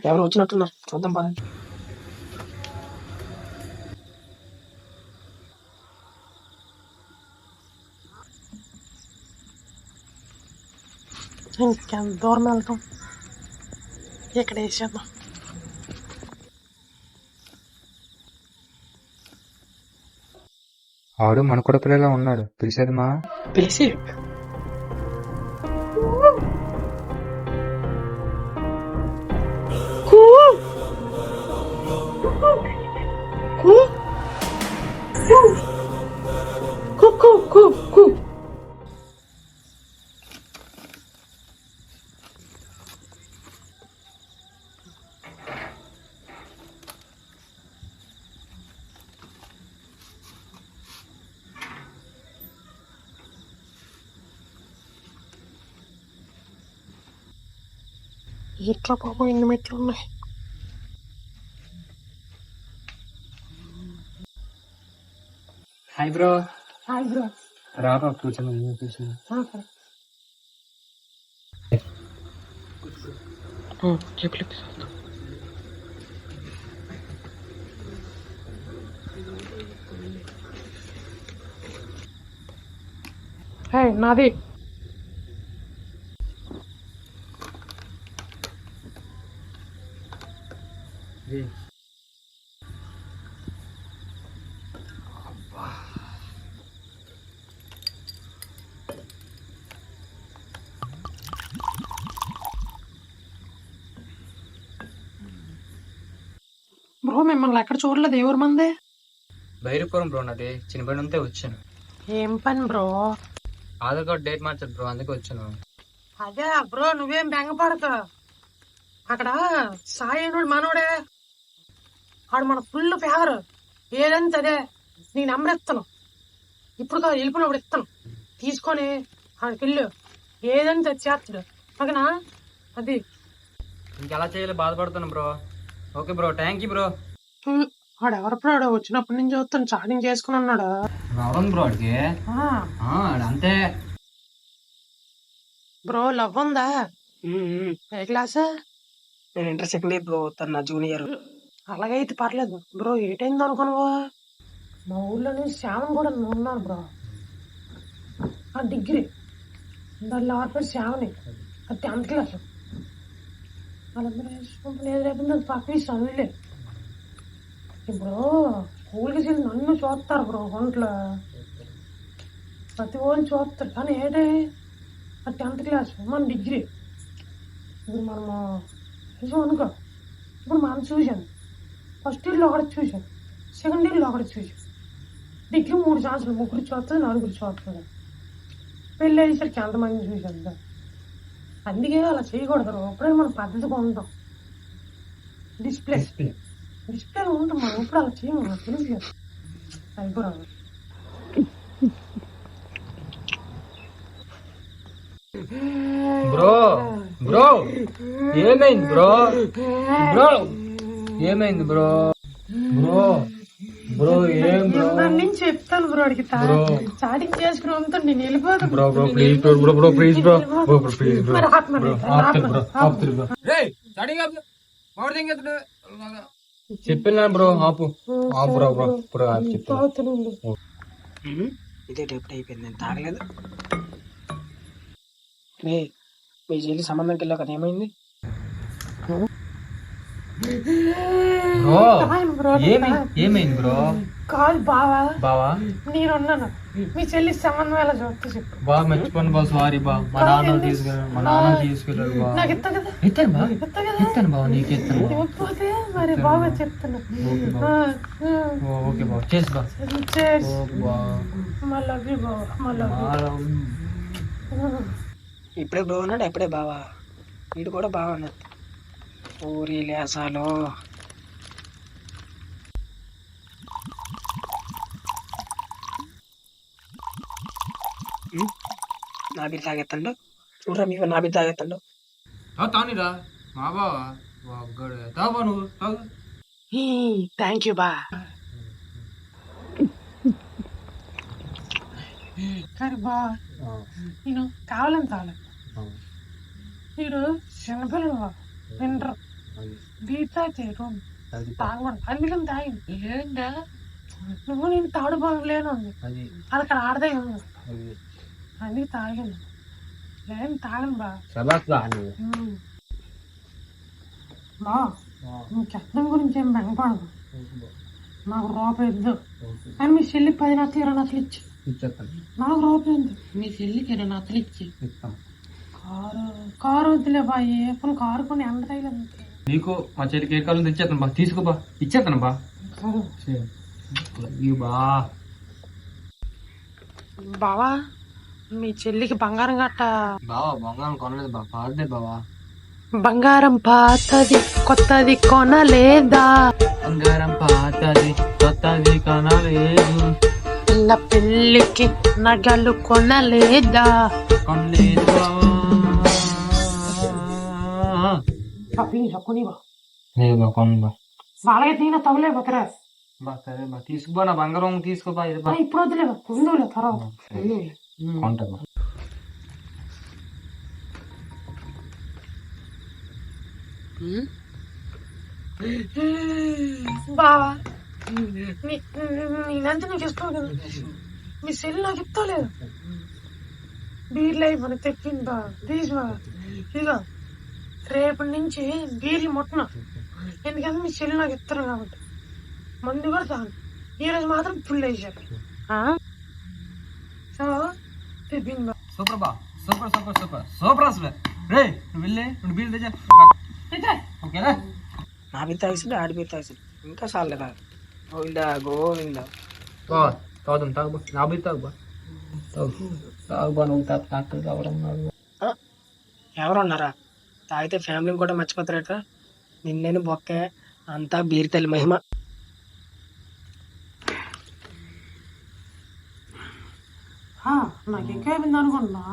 ఎవరు వచ్చినట్టున్నారు, చూద్దాం పదండి. ఇంకెంత దూరం వెళ్తాం, ఇక్కడ వేసేద్దాం. ఆడు మన కూడా పిల్లలా ఉన్నాడు, పిలిచేది మా పిలిచి ఎట్లా పాపం ఇన్ని మెట్లు ఉన్నాయి. Hi bro. Hi bro. రాబా కూర్చొని కూర్చొని. నాది బ్రో. మిమ్మల్ని ఎక్కడ చూడలేదు, ఎవరు మందే? బైరుపురం బ్రో, నాది చిన్నపడి ఉంటే వచ్చాను. ఏం పని బ్రో? ఆధార్ కార్డ్ డేట్ మార్చాడు బ్రో, అందుకే వచ్చాను. అదే బ్రో, నువ్వేం బెంగపడక. అక్కడ సాయి మనోడే, ఆడు మన ఫుల్ ఫేవర్. ఏదంటే అదే నీ నెంబర్ ఇస్తాను, ఇప్పుడు కాదు వెళ్ళిపోయినప్పుడు ఇస్తాను. తీసుకొని ఆడికి వెళ్ళు, ఏదంటే అది చేస్తాడు. ఓకేనా? అది ఇంకెలా చేయాలి, బాధపడుతాను bro. Okay bro, thank you bro. వాడు ఎవరు బ్రో? వచ్చినప్పటి నుంచి చూస్తాను, చాటింగ్ చేసుకుని ఉన్నాడు. రావడం బ్రో అడిగి అంతే బ్రో. లవ్ ఉందా? ఏ క్లాస్? నేను ఇంటర్ సెకండ్ ఇయర్ బ్రో, తను నా జూనియర్. అలాగైతే పర్లేదు బ్రో. ఏటైంది అనుకున్నావా? మా ఊళ్ళోనే శ్యామన్ కూడా ఉన్నాను బ్రో, ఆ డిగ్రీ. దానిలో ఎవరి పేరు శ్యామని, అది 10th క్లాస్. వాళ్ళందరూ రేపు పక్కన చదువులే. ఇప్పుడు స్కూల్కి వెళ్ళి నన్ను చూస్తారు బ్రో, ఒంట్లో ప్రతి ఓళ్ళు చూస్తారు. కానీ ఏటే అది 10th క్లాస్, మన డిగ్రీ. ఇప్పుడు మనము నిజం అనుకో, ఇప్పుడు మనం చూసాను, ఫస్ట్ ఇయర్లో ఒకటి చూసాను, సెకండ్ ఇయర్లో ఒకటి చూసాను, డిగ్రీ 3 సంవత్సరాలు, 3 చూస్తుంది, 4 చూస్తుంది. పెళ్ళి అయ్యేసరికి ఎంతమంది చూసాను. అందుకే అలా చేయకూడదు. అప్పుడే మనం పద్ధతిగా ఉంటాం. డిస్ప్లేలో ఉంటాం మనం, ఇప్పుడు అలా చేయము, తెలుసు అయిపోరాదు. బ్రో. బ్రో ఏమైంది బ్రో? బ్రో ఏమైంది బ్రో? బ్రో బ్రో ఏం బ్రో? నేను చెప్తాను బ్రో, అడిగి చాటింగ్ చేసుకుని ఉంటాను, నేను వెళ్ళిపోతాను. Bro bro please bro, bro bro please bro, bro please bro. చెప్పినా బ్రో, ఆపు బ్రో. బ్రో బ్రో చెప్తాను. ఇదే ఎప్పుడు అయిపోయింది, నేను తాగలేదు. మీ చెల్లి సంబంధంకి వెళ్ళావు కదా, ఏమైంది? ఏమైంది బ్రో? కాదు బావా, నేనున్నాను. మీ చెల్లి సంబంధం ఎలా చూస్తే చెప్పు. బాగా మర్చిపోను బా, సారీ బా. మా నాన్న తీసుకెళ్ళాడు బా. నాకు ఇస్తా కదా, ఇస్తాను బా, నీకు ఇస్తాను. ఇవ్వకపోతే మరి బాగా చెప్తున్నా. ఓకే బా, చేసి బా. ఇప్పుడే బ్రో అన్నాడు, ఎప్పుడే బావా. వీడు కూడా బాగా అన్నాడు. ఊరి లేసాలో నా బిడ్డ తాగెత్తండు, చూడరా మీకు నా బిడ్డ తాగెత్తండు. తానిరా మా బావా, తావా నువ్వు. థ్యాంక్ యూ బా. కానీ బా, నేను కావాలని తాగలేదు. వీడు చిన్నపిల్లలు వినరు. బీట్ తాగితే తాగమని అందుకని తాగింది ఏంటా నువ్వు నేను తాడు బాగలేను అది అక్కడ ఆడదే అందుకే తాగింది లేదు తాగను బా బా నువ్వు చట్టం గురించి ఏం బెంగపడదు నాకు రూపాయి ఇద్దు కానీ మీ చెల్లికి 10 నచ్చలు 20 నచ్చలు ఇచ్చి నాకు రూపాయి ఉంది మీ చెల్లికి 20 నచ్చలు ఇచ్చి కారు వద్దులే బాయ్ ఇప్పుడు కారు కొని ఎండ తగిలేదు నీకు మా చెల్లికి ఏ కాలం తెచ్చేస్తాను బా తీసుకోబా ఇచ్చేస్తాను బా బావా మీ చెల్లికి బంగారం గట్ట బావా బంగారం కొనలేదు బా పాడదే బావా బంగారం పాతది కొత్తది కొనలేదా బంగారం పాతది కొత్తది కొనలేదు పిల్ల పెళ్ళికి నగలు కొనలేదా కొనలేదు వాళ్ళకి తీన తవలే బతరా సరే బా తీసుకోబా నా బంగారం తీసుకోబా ఇది బా ఇప్పుడు వద్దులే ఉందిలే తర్వాత కొంటా బావా నేనంటే నీకు ఇస్తావు కదా మీ సెల్ నాకు ఇస్తలేదు బీర్లు అయిపోయి తెప్పింది బా ప్లీజ్ బా ఇక రేపటి నుంచి బీర్లు ముట్టన ఎందుకంటే మీ సెల్ నాకు ఇస్తారు కాబట్టి మందు కూడా తాను ఈరోజు మాత్రం ఫుల్ వేసారు సో తెప్పింది బా సూపర్ బా సూపర్ సూపర్ సూపర్ సూపర్ అసలు రే నువ్వు వెళ్ళే నువ్వు బీల్ తెచ్చా ఓకేనా నా బీ తాగిసాడు ఆడి బీ తాగిసాడు ఇంకా చాలేదా గోవిందా గోవిందా తాగుతాం తాగుబా నా బీ తాగుబా తాగుబా నువ్వు తాగు తాగడం ఎవరున్నారా తాగితే ఫ్యామిలీని కూడా మర్చిపోతారట నిన్నేను బొక్కే అంతా బీర్ తల్లి మహిమ నాకు ఇంకా అయిపోయింది అనుకుంటున్నా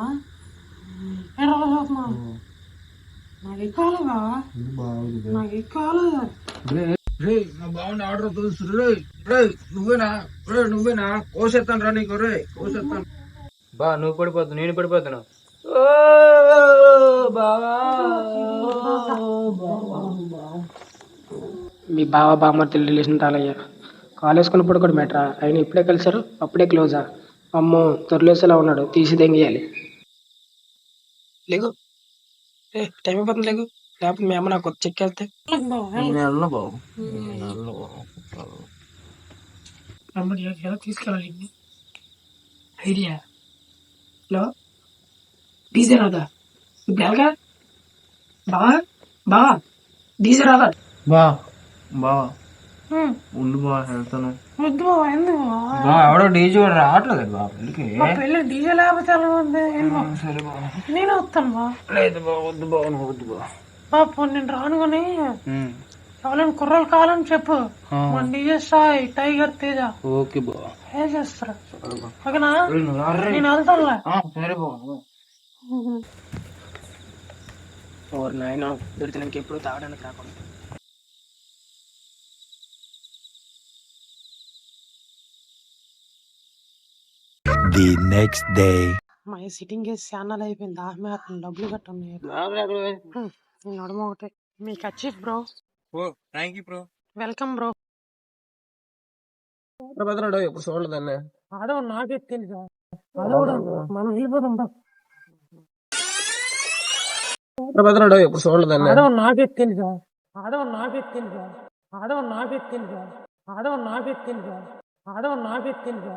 నాకు ఎక్కాలిగా నాకు ఎక్కాలి బాగుంది ఆర్డర్ తెలుసు నువ్వేనా కోసేస్తాను రా నీకు రే కోసేస్తాను బా నువ్వు పడిపోతావు నేను పడిపోతాను మీ బావ బామ్మర్తి రిలేషన్ తాలయ్యా కాలేజ్ కొన్నప్పుడు కూడా మెట్రా ఆయన ఇప్పుడే కలిసారు అప్పుడే క్లోజా అమ్మో తొరలేసేలా ఉన్నాడు తీసి దెంగేయాలి లేకు టైం అయిపోతుంది లేకు లేకపోతే మీ అమ్మ నాకు చెక్ వెళ్తే ఎలా తీసుకెళ్ళాలి ఐడియా హలో డీజే రాదా ఇప్పుడు ఎలాగా బావా బావా డీజే రాదా బా బావా ఉండు బా వెళ్తాను వద్దు బావా ఎందుకు ఎవడో డీజే కూడా రావట్లేదు బా పెళ్ళికి పెళ్ళి డీజే లేకపోతే ఎలా ఉంది సరే బా నేను వస్తాను బా లేదు బా వద్దు బా నువ్వు వద్దు బా బాపు నేను రాను కానీ ఎవరైనా కుర్రలు కావాలని చెప్పు మన DJ Sai tiger Teja okay బా ఏ చేస్తారా ఓకేనా నేను వెళ్తానులే సరే బా ఓర్ నాయన దొరికినాక ఎప్పుడు తాగడానికి రాకుండా The next day. మా సిట్టింగ్ వేసి ఛానల్ అయిపోయింది దాహమే డబ్బులు కట్టున్నాయి నడమ ఒకటే మీకు అచీఫ్ bro thank you bro welcome bro ఎప్పుడు చూడలేదన్న ఆడవు నాకే తెలుసా ఆడవడం మనం వెళ్ళిపోదాం బ్రో ఎప్పుడు చూడలేదన్న ఆడవు నాకే తెలుసా ఆడవు నాకే తెలుసా ఆడవు నాకే తెలుసా ఆడవు నాకే తెలుసా ఆడవు నాకే తెలుసా